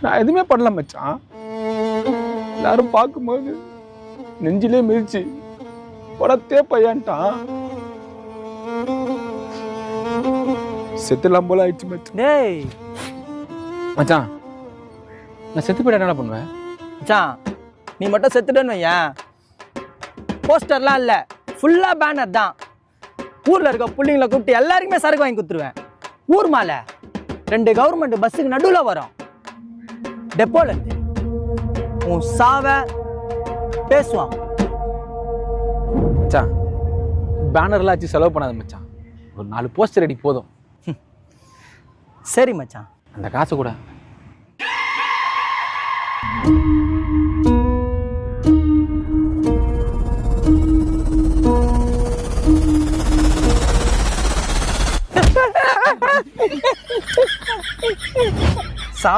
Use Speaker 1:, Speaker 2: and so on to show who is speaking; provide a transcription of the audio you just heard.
Speaker 1: நான் எதுவுமே பண்ணல மச்சான். எல்லாரும் பார்க்கும்போது நெஞ்சிலே மிதிச்சு படத்தே பையன்ட்டான். செத்துலாம் போல ஆயிடுச்சு மச்சான்.
Speaker 2: டேய்
Speaker 1: மச்சான், நான் செத்து போயிட்டா என்ன பண்ணுவேன்?
Speaker 2: மச்சான், நீ மட்டும் செத்துட்டேன்னு வையேன், போஸ்டர்லாம் இல்லை, ஃபுல்லாக பேனர் தான். ஊரில் இருக்க பிள்ளைங்களை கூப்பிட்டு எல்லாருக்குமே சரக்கு வாங்கி கொடுத்துருவேன். ஊர் மாலை 2 கவர்மெண்ட் பஸ்ஸுக்கு நடுவில் வரும். டெப்போலேருந்து உன் சாவ பேசுவான்.
Speaker 1: மச்சான், பேனர்லாம் வச்சு செலவு பண்ணாத மச்சான். ஒரு 4 போஸ்டர் அடி போதும்.
Speaker 2: சரி மச்சான்.
Speaker 1: அந்த காசு கூட